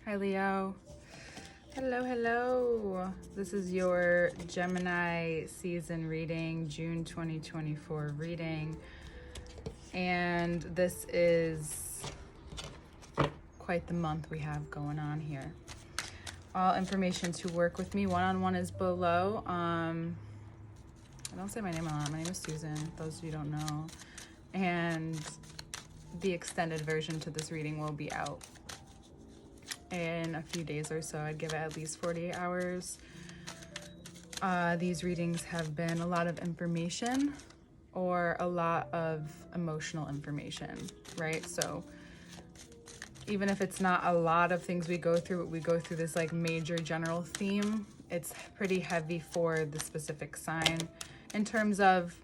Hi, Leo. Hello. This is your Gemini season reading, June 2024 reading. And this is quite the month we have going on here. All information to work with me one-on-one is below. I don't say my name a lot. My name is Susan, those of you who don't know. And the extended version to this reading will be out in a few days or so. I'd give it at least 48 hours. These readings have been a lot of information or a lot of emotional information, right? So even if it's not a lot of things we go through, but we go through this like major general theme, it's pretty heavy for the specific sign in terms of,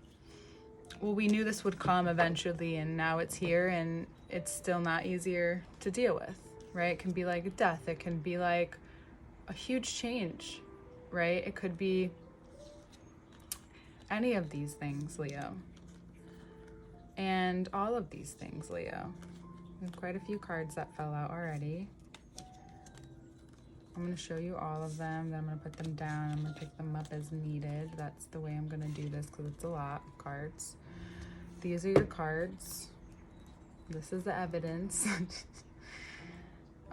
well, we knew this would come eventually and now it's here and it's still not easier to deal with, right? It can be like death. It can be like a huge change, right? It could be any of these things, Leo. And all of these things, Leo. There's quite a few cards that fell out already. I'm going to show you all of them, then I'm going to put them down. I'm going to pick them up as needed. That's the way I'm going to do this because it's a lot of cards. These are your cards. This is the evidence.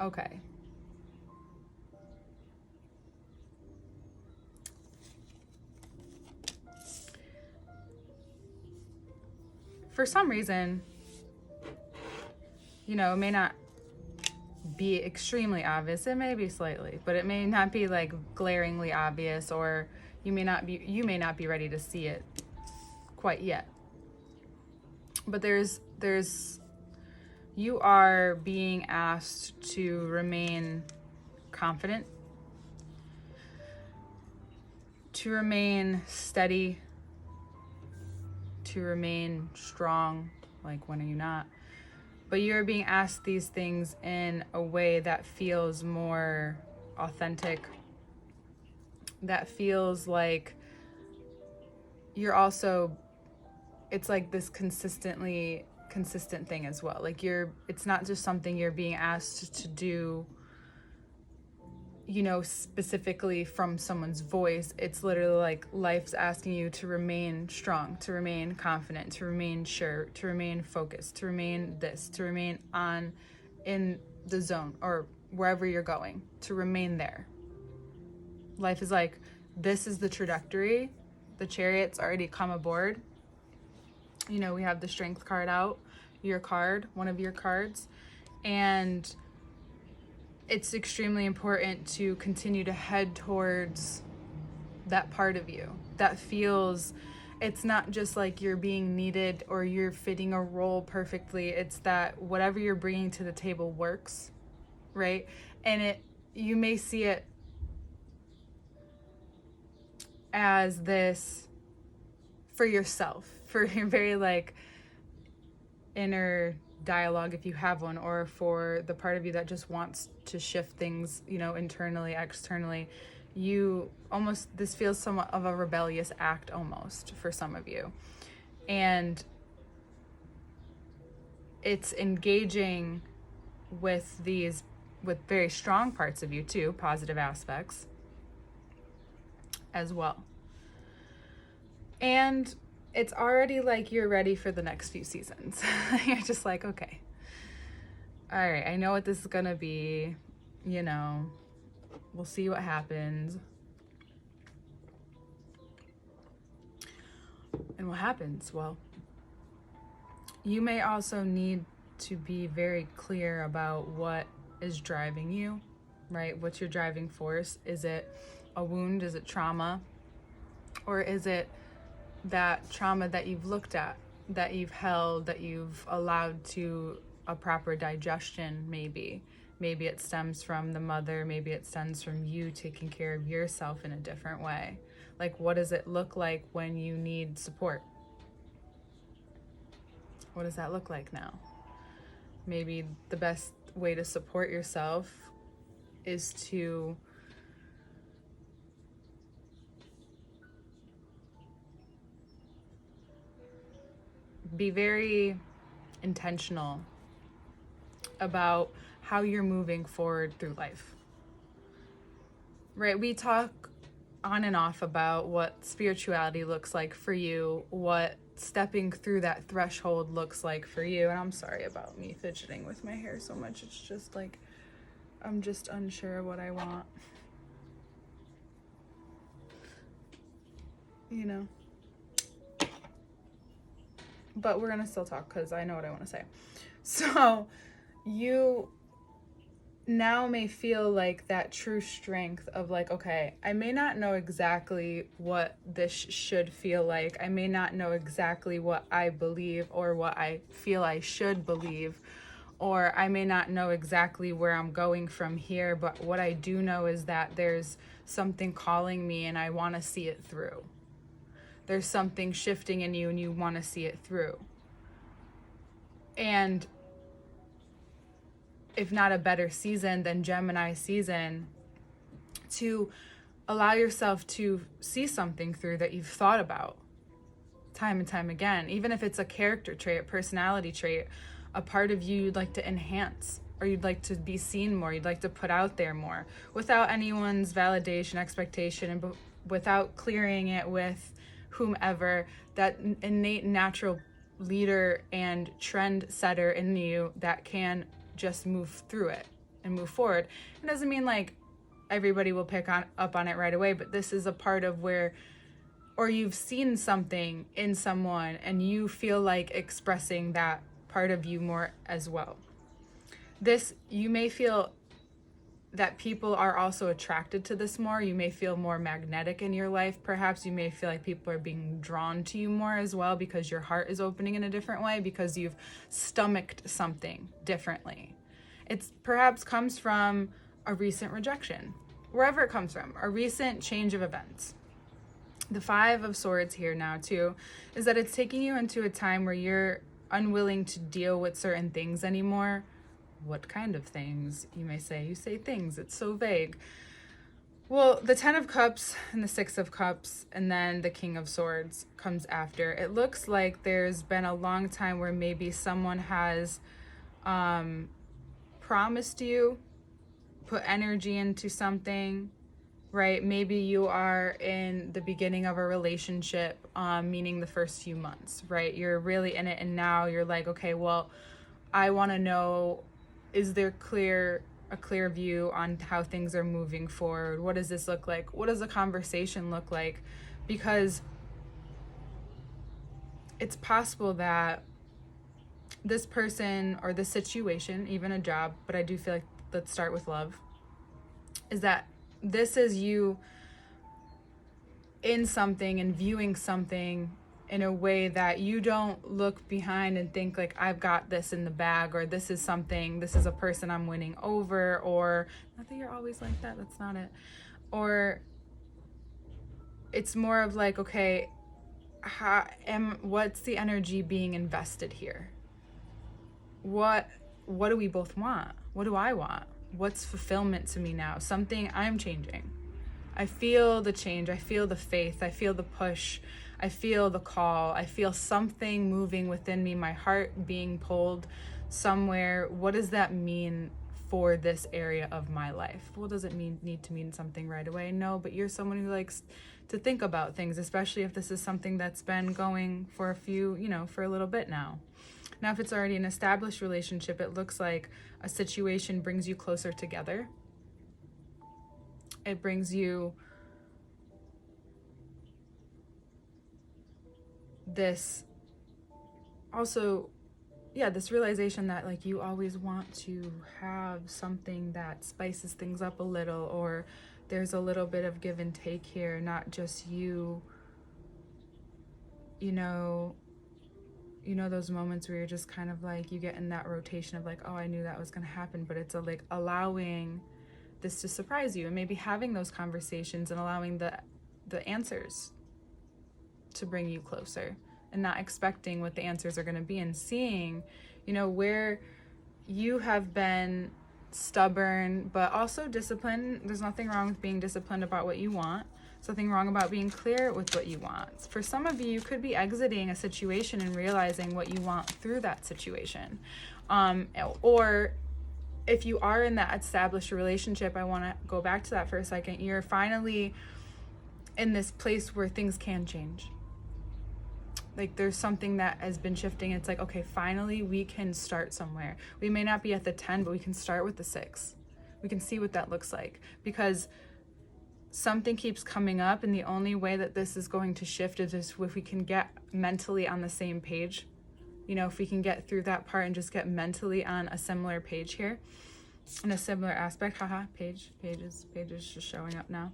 Okay. For some reason, it may not be extremely obvious. It may be slightly, but it may not be like glaringly obvious, or you may not be ready to see it quite yet. But you are being asked to remain confident, to remain steady, to remain strong. Like, when are you not? But you're being asked these things in a way that feels more authentic, that feels like you're also, it's like this consistent thing as well. Like it's not just something you're being asked to do, specifically from someone's voice. It's literally like life's asking you to remain strong, to remain confident, to remain sure, to remain focused, to remain this, to remain in the zone or wherever you're going, to remain there. Life is like, this is the trajectory. The Chariot's already come aboard. We have the Strength card out, your card, one of your cards, and it's extremely important to continue to head towards that part of you that feels, it's not just like you're being needed or you're fitting a role perfectly. It's that whatever you're bringing to the table works, right? And you may see it as this for yourself, for your very like inner dialogue, if you have one, or for the part of you that just wants to shift things, internally, externally. This feels somewhat of a rebellious act almost for some of you. And it's engaging with very strong parts of you too, positive aspects as well. And it's already like you're ready for the next few seasons. You're just like, okay, all right, I know what this is gonna be, we'll see what happens. And what happens? Well, you may also need to be very clear about what is driving you, right? What's your driving force? Is it a wound? Is it trauma? Or is it that trauma that you've looked at, that you've held, that you've allowed to a proper digestion? Maybe it stems from the mother. Maybe it stems from you taking care of yourself in a different way. Like, what does it look like when you need support? What does that look like now? Maybe the best way to support yourself is to be very intentional about how you're moving forward through life. Right? We talk on and off about what spirituality looks like for you, what stepping through that threshold looks like for you. And I'm sorry about me fidgeting with my hair so much. It's just like, I'm just unsure of what I want. You know? But we're going to still talk because I know what I want to say. So you now may feel like that true strength of like, okay, I may not know exactly what this should feel like. I may not know exactly what I believe or what I feel I should believe, or I may not know exactly where I'm going from here, but what I do know is that there's something calling me and I want to see it through. There's something shifting in you and you want to see it through. And if not a better season than Gemini season, to allow yourself to see something through that you've thought about time and time again, even if it's a character trait, a personality trait, a part of you you'd like to enhance, or you'd like to be seen more, you'd like to put out there more, without anyone's validation, expectation, and without clearing it with whomever, that innate natural leader and trend setter in you that can just move through it and move forward. It doesn't mean like everybody will pick up on it right away, but this is a part of where, or you've seen something in someone and you feel like expressing that part of you more as well. This, you may feel that people are also attracted to this more. You may feel more magnetic in your life. Perhaps you may feel like people are being drawn to you more as well because your heart is opening in a different way, because you've stomached something differently. It's perhaps comes from a recent rejection, wherever it comes from, a recent change of events. The 5 of Swords here now too is that it's taking you into a time where you're unwilling to deal with certain things anymore. What kind of things, you may say? You say things, it's so vague. Well, the 10 of Cups and the 6 of Cups and then the King of Swords comes after. It looks like there's been a long time where maybe someone has promised you, put energy into something, right? Maybe you are in the beginning of a relationship, meaning the first few months, right? You're really in it, and now you're like, okay, well, I want to know, is there a clear view on how things are moving forward? What does this look like? What does the conversation look like? Because it's possible that this person or this situation, even a job, but I do feel like, let's start with love, is that this is you in something and viewing something in a way that you don't look behind and think like, I've got this in the bag, or this is a person I'm winning over, or not that you're always like that, that's not it. Or it's more of like, okay, what's the energy being invested here? What do we both want? What do I want? What's fulfillment to me now? Something I'm changing. I feel the change. I feel the faith. I feel the push. I feel the call. I feel something moving within me, my heart being pulled somewhere. What does that mean for this area of my life? Well, does it need to mean something right away? No, but you're someone who likes to think about things, especially if this is something that's been going for for a little bit now. Now, if it's already an established relationship, it looks like a situation brings you closer together. It brings you this realization that like you always want to have something that spices things up a little, or there's a little bit of give and take here, not just you those moments where you're just kind of like, you get in that rotation of like, oh, I knew that was going to happen, but it's like allowing this to surprise you, and maybe having those conversations and allowing the answers to bring you closer, and not expecting what the answers are going to be, and seeing, where you have been stubborn, but also disciplined. There's nothing wrong with being disciplined about what you want. There's nothing wrong about being clear with what you want. For some of you, you could be exiting a situation and realizing what you want through that situation. Or if you are in that established relationship, I want to go back to that for a second. You're finally in this place where things can change. Like there's something that has been shifting. It's like, okay, finally we can start somewhere. We may not be at the 10, but we can start with the 6. We can see what that looks like, because something keeps coming up, and the only way that this is going to shift is if we can get mentally on the same page. You know, if we can get through that part and just get mentally on a similar page here, in a similar aspect. Pages just showing up now.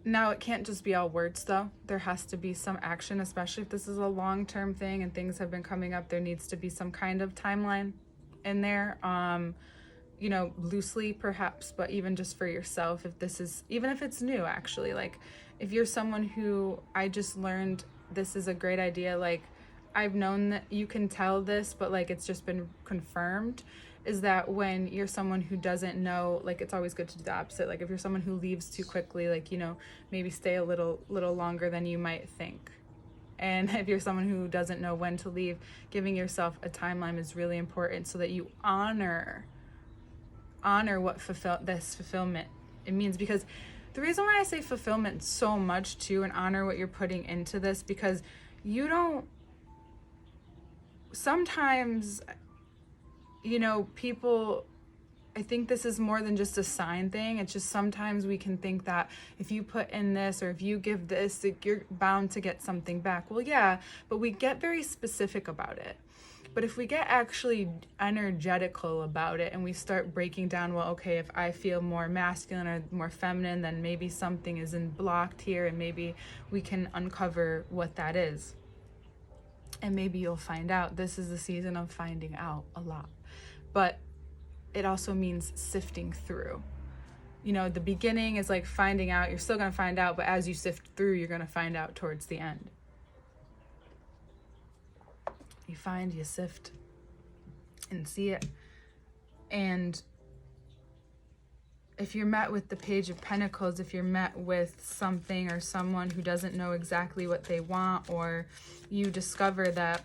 Now, it can't just be all words, though. There has to be some action, especially if this is a long-term thing and things have been coming up. There needs to be some kind of timeline in there, you know, loosely perhaps, but even just for yourself, if this is, even if it's new, actually, like if you're someone who, I just learned this is a great idea, like I've known that you can tell this, but like it's just been confirmed, is that when you're someone who doesn't know, like it's always good to do the opposite. Like if you're someone who leaves too quickly, like, you know, maybe stay a little longer than you might think. And if you're someone who doesn't know when to leave, giving yourself a timeline is really important, so that you honor what fulfillment it means. Because the reason why I say fulfillment so much too, and honor what you're putting into this, because you don't, sometimes, you know, people, I think this is more than just a sign thing. It's just sometimes we can think that if you put in this or if you give this, you're bound to get something back. Well, yeah, but we get very specific about it. But if we get actually energetical about it and we start breaking down, well, okay, if I feel more masculine or more feminine, then maybe something isn't blocked here, and maybe we can uncover what that is. And maybe you'll find out. This is the season of finding out a lot. But it also means sifting through. You know, the beginning is like finding out. You're still going to find out, but as you sift through, you're going to find out towards the end. You find, you sift, and see it. And if you're met with the Page of Pentacles, if you're met with something or someone who doesn't know exactly what they want, or you discover that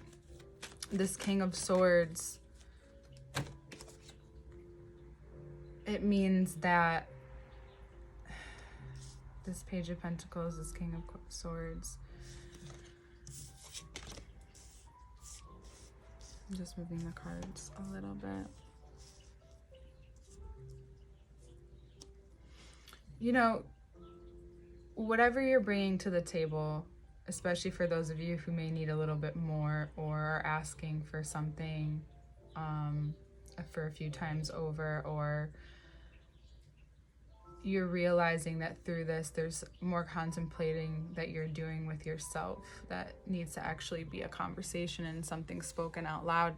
this King of Swords, it means that this Page of Pentacles, this King of Swords, I'm just moving the cards a little bit. You know, whatever you're bringing to the table, especially for those of you who may need a little bit more or are asking for something for a few times over, or you're realizing that through this there's more contemplating that you're doing with yourself that needs to actually be a conversation and something spoken out loud.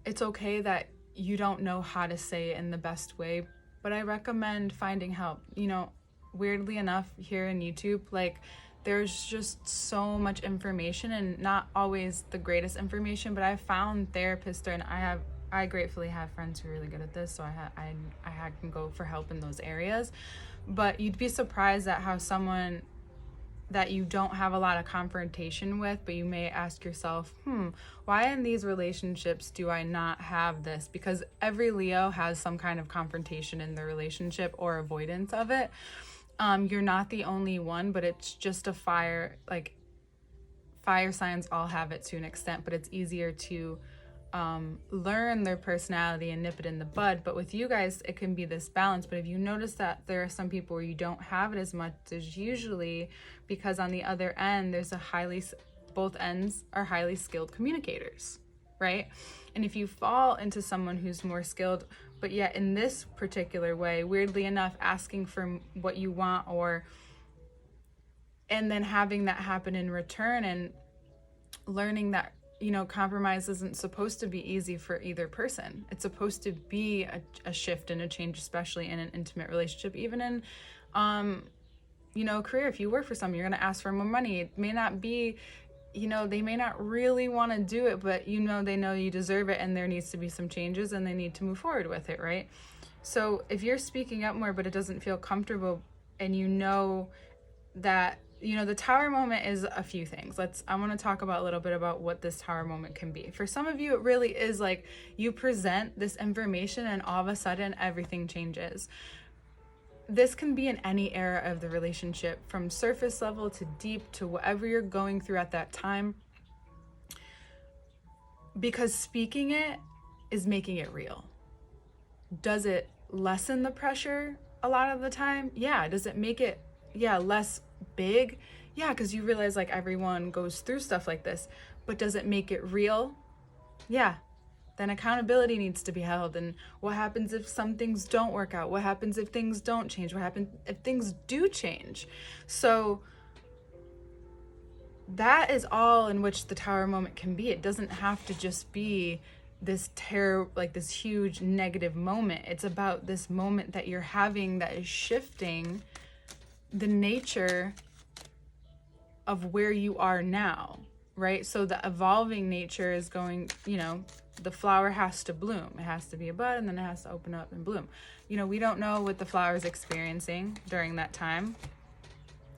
It's okay that you don't know how to say it in the best way, but I recommend finding help. You know, weirdly enough, here in YouTube, like there's just so much information, and not always the greatest information, but I found therapists, and I gratefully have friends who are really good at this, so I can go for help in those areas. But you'd be surprised at how someone that you don't have a lot of confrontation with, but you may ask yourself, why in these relationships do I not have this? Because every Leo has some kind of confrontation in the relationship or avoidance of it. You're not the only one, but it's just a fire, like fire signs all have it to an extent, but it's easier to learn their personality and nip it in the bud. But with you guys, it can be this balance. But if you notice that there are some people where you don't have it as much, as usually because on the other end, there's both ends are highly skilled communicators, right? And if you fall into someone who's more skilled, but yet in this particular way, weirdly enough, asking for what you want, and then having that happen in return, and learning that, you know, compromise isn't supposed to be easy for either person. It's supposed to be a shift and a change, especially in an intimate relationship. Even in, you know, career, if you work for someone, you're going to ask for more money. It may not be, you know, they may not really want to do it, but you know, they know you deserve it, and there needs to be some changes, and they need to move forward with it, right? So if you're speaking up more, but it doesn't feel comfortable, and you know that the tower moment is a few things. I want to talk about a little bit about what this tower moment can be. For some of you, it really is like you present this information and all of a sudden everything changes. This can be in any era of the relationship, from surface level to deep to whatever you're going through at that time. Because speaking it is making it real. Does it lessen the pressure a lot of the time? Yeah. Does it make it, less big? Yeah, because you realize like everyone goes through stuff like this. But does it make it real? Yeah. Then accountability needs to be held. And what happens if some things don't work out? What happens if things don't change? What happens if things do change? So that is all in which the tower moment can be. It doesn't have to just be this terror, like this huge negative moment. It's about this moment that you're having that is shifting the nature of where you are now, right? So the evolving nature is going, the flower has to bloom. It has to be a bud and then it has to open up and bloom. We don't know what the flower is experiencing during that time,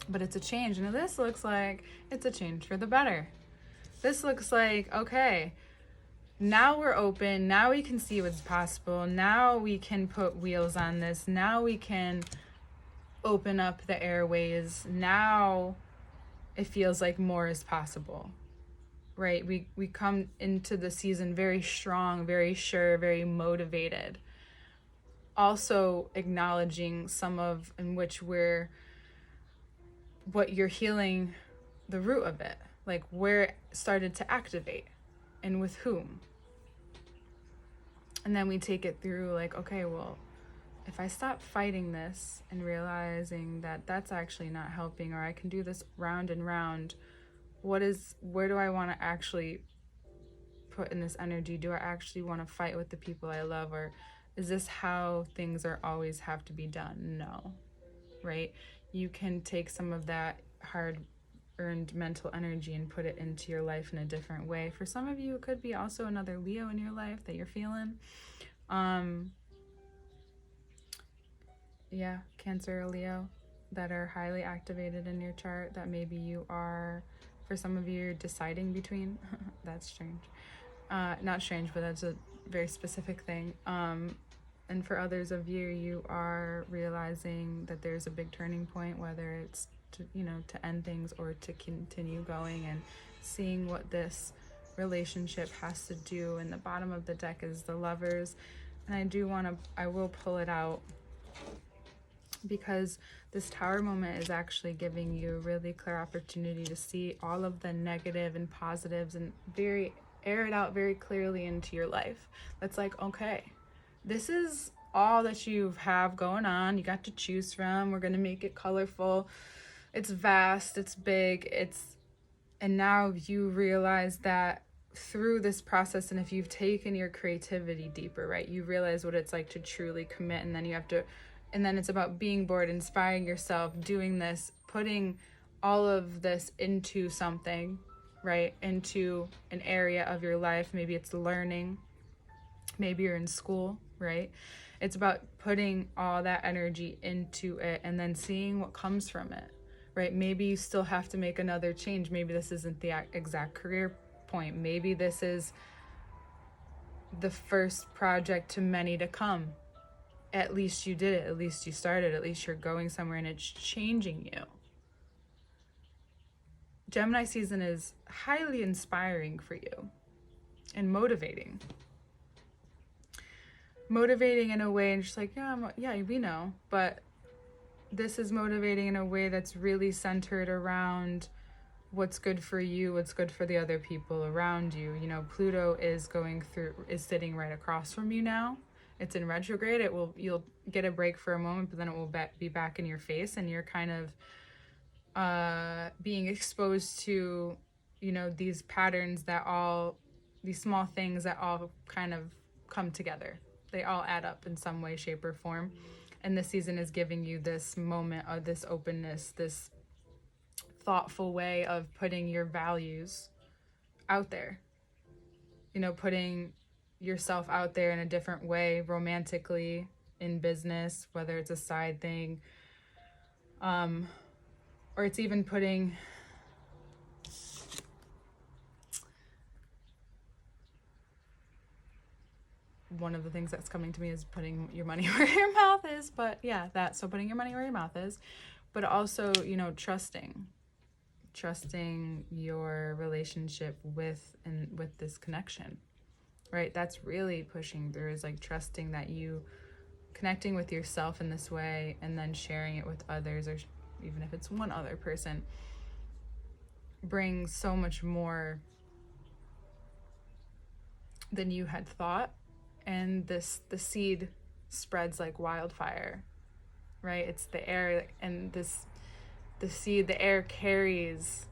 but it's a change. And this looks like it's a change for the better. This looks like, okay, now we're open. Now we can see what's possible. Now we can put wheels on this. Now we can open up the airways. Now it feels like more is possible, right? We come into the season very strong, very sure, very motivated. Also acknowledging some of in which what you're healing, the root of it, like where it started to activate and with whom. And then we take it through like, okay, well, if I stop fighting this and realizing that that's actually not helping, or I can do this round and round, where do I want to actually put in this energy? Do I actually want to fight with the people I love? Or is this how things are always have to be done? No, right? You can take some of that hard-earned mental energy and put it into your life in a different way. For some of you, it could be also another Leo in your life that you're feeling. Cancer or Leo that are highly activated in your chart that maybe you are, for some of you, you're deciding between. That's strange. Not strange, but that's a very specific thing. And for others of you, you are realizing that there's a big turning point, whether it's to end things or to continue going, and seeing what this relationship has to do. And the bottom of the deck is the Lovers. And I will pull it out because this tower moment is actually giving you a really clear opportunity to see all of the negative and positives and air it out very clearly into your life. That's like, okay, this is all that you have going on. You got to choose from. We're going to make it colorful. It's vast, it's big, and now you realize that through this process, and if you've taken your creativity deeper, right, you realize what it's like to truly commit, and then it's about being bored, inspiring yourself, doing this, putting all of this into something, right, into an area of your life. Maybe it's learning, maybe you're in school, right? It's about putting all that energy into it and then seeing what comes from it, right? Maybe you still have to make another change. Maybe this isn't the exact career point. Maybe this is the first project to many to come. At least you did it. At least you started. At least you're going somewhere and it's changing you. Gemini season is highly inspiring for you and motivating. Motivating in a way, and just like, we know, but this is motivating in a way that's really centered around what's good for you, what's good for the other people around you. Pluto is sitting right across from you now. It's in retrograde. You'll get a break for a moment, but then it will be back in your face, and you're kind of being exposed to, these patterns these small things that all kind of come together. They all add up in some way, shape, or form. And this season is giving you this moment of this openness, this thoughtful way of putting your values out there. Putting yourself out there in a different way, romantically, in business, whether it's a side thing. or it's even putting, one of the things that's coming to me is putting your money where your mouth is, but yeah, so putting your money where your mouth is, but also, you know, trusting your relationship with this connection, right? That's really pushing through, is like trusting that you connecting with yourself in this way and then sharing it with others, or even if it's one other person, brings so much more than you had thought. And the seed spreads like wildfire, right? It's the air, and the seed, the air carries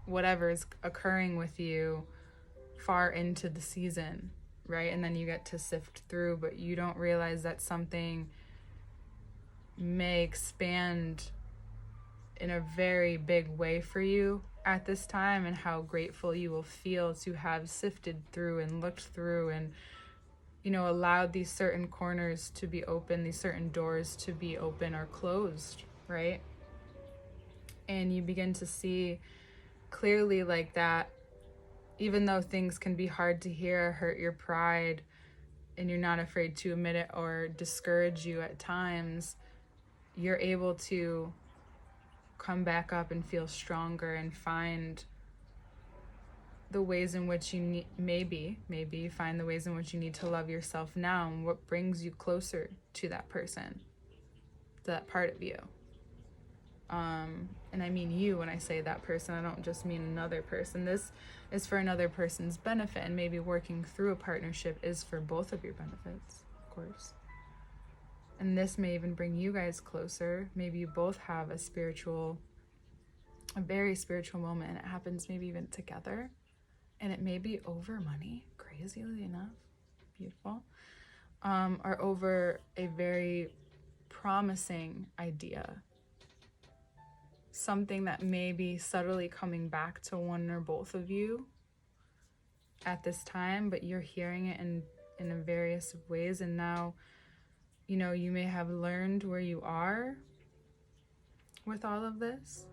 whatever is occurring with you far into the season, right? And then you get to sift through, but you don't realize that something may expand in a very big way for you at this time, and how grateful you will feel to have sifted through and looked through and, you know, allowed these certain corners to be open, these certain doors to be open or closed, right? And you begin to see clearly like that, even though things can be hard to hear, hurt your pride, and you're not afraid to admit it, or discourage you at times, you're able to come back up and feel stronger and find the ways in which you need, maybe find the ways in which you need to love yourself now, and what brings you closer to that person, to that part of you. And I mean you when I say that person. I don't just mean another person. This is for another person's benefit, and maybe working through a partnership is for both of your benefits, of course. And this may even bring you guys closer. Maybe you both have a very spiritual moment, and it happens maybe even together. And it may be over money, crazily enough, beautiful, or over a very promising idea. Something that may be subtly coming back to one or both of you at this time, but you're hearing it in a various ways. And now, you know, you may have learned where you are with all of this.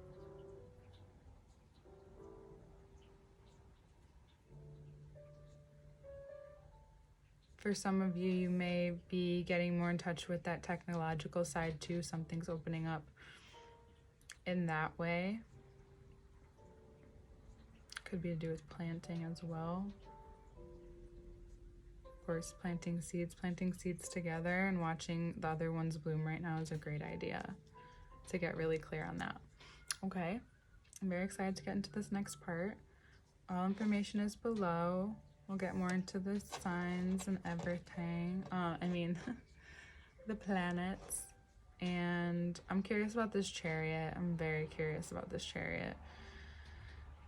For some of you, you may be getting more in touch with that technological side too. Something's opening up in that way. Could be to do with planting as well. Of course, planting seeds together and watching the other ones bloom right now is a great idea to get really clear on that. Okay, I'm very excited to get into this next part. All information is below. We'll get more into the signs and everything. The planets. And I'm curious about this chariot. I'm very curious about this chariot.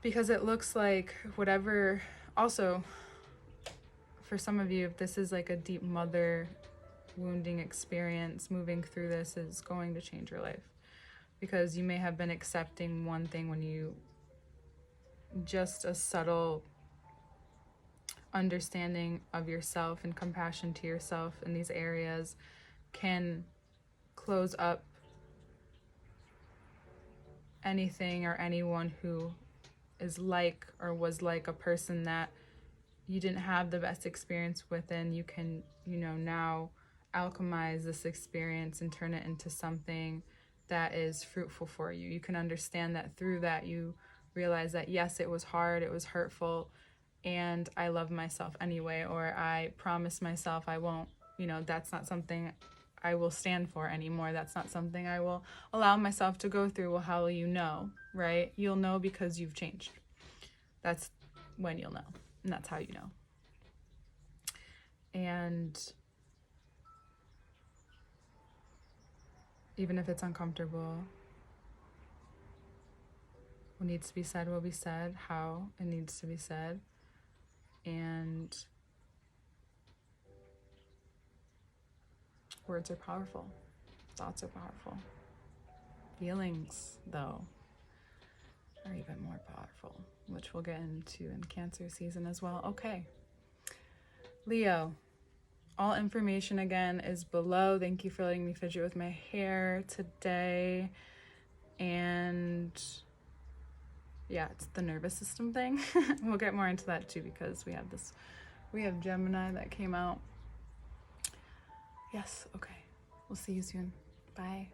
Because it looks like whatever, also, for some of you, if this is like a deep mother wounding experience, moving through this is going to change your life. Because you may have been accepting one thing when you, just a subtle understanding of yourself and compassion to yourself in these areas can close up anything or anyone who is like or was like a person that you didn't have the best experience with. And you can, you know, now alchemize this experience and turn it into something that is fruitful for you. You can understand that through that you realize that yes, it was hard, it was hurtful, and I love myself anyway, or I promise myself I won't, you know, that's not something I will stand for anymore. That's not something I will allow myself to go through. Well, how will you know, right? You'll know because you've changed. That's when you'll know, and that's how you know. And even if it's uncomfortable, what needs to be said will be said, how it needs to be said. And words are powerful. Thoughts are powerful. Feelings, though, are even more powerful, which we'll get into in Cancer season as well. Okay. Leo, all information again is below. Thank you for letting me fidget with my hair today. And yeah, it's the nervous system thing. We'll get more into that too, because we have Gemini that came out. Yes, okay. We'll see you soon. Bye.